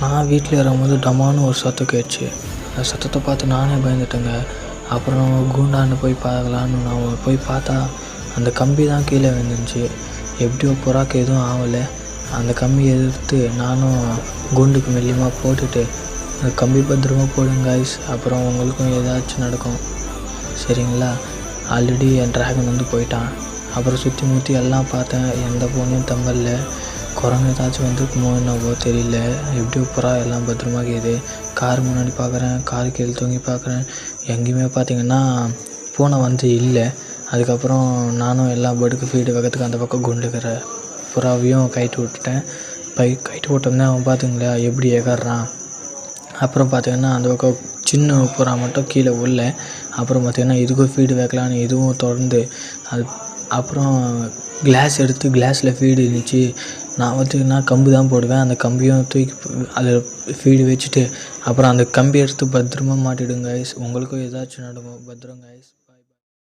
நான் வீட்டில் இருக்கும்போது டமான்னு ஒரு சத்தம் கேட்டுச்சு. அந்த சத்தத்தை பார்த்து நானே பயந்துட்டேங்க. அப்புறம் கூண்டான்னு போய் பார்க்கலான்னு நான் போய் பார்த்தா அந்த கம்பி தான் கீழே விழுந்துருந்துச்சு. எப்படியோ புறாக்கு எதுவும் ஆகலை. அந்த கம்பியை எதிர்த்து நானும் கூண்டுக்கு மெல்லியமாக போட்டுட்டு, அந்த கம்பி பத்திரமா போடுங்க கைஸ், அப்புறம் உங்களுக்கும் ஏதாச்சும் நடக்கும் சரிங்களா. ஆல்ரெடி என் ட்ராகன் வந்து போயிட்டான். அப்புறம் சுற்றி முற்றி எல்லாம் பார்த்தேன், எந்த பொண்ணையும் தம்பல்ல. குரங்கு ஏதாச்சும் வந்துருக்குமோ என்னவோ தெரியல. எப்படியோ புறா எல்லாம் பத்திரமா இருக்குது. கார் முன்னாடி பார்க்குறேன், கார் கீழே தூங்கி பார்க்குறேன், எங்கேயுமே பார்த்திங்கன்னா பூனை வந்து இல்லை. அதுக்கப்புறம் நானும் எல்லா பேர்டுக்கு ஃபீடு வைக்கிறதுக்கு அந்த பக்கம் குண்டுக்கிற புறாவையும் கைட்டு விட்டுட்டேன். கைட்டு விட்டோம்னா அவன் பார்த்திங்களா எப்படி எகறான். அப்புறம் பார்த்திங்கன்னா அந்த பக்கம் சின்ன புறா மட்டும் கீழே உள்ள. அப்புறம் பார்த்திங்கன்னா இதுக்கும் ஃபீடு வைக்கலான்னு இதுவும் தொடர்ந்து அது. அப்புறம் கிளாஸ் எடுத்து கிளாஸில் ஃபீடு இருந்துச்சு. நான் பார்த்திங்கன்னா கம்பு தான் போடுவேன். அந்த கம்பியும் தூக்கி அதில் ஃபீடு வச்சுட்டு அப்புறம் அந்த கம்பி எடுத்து பத்திரமா மாட்டிவிடுங்க கைஸ். உங்களுக்கும் ஏதாச்சும் நடக்கும். பத்திரம் கைஸ்.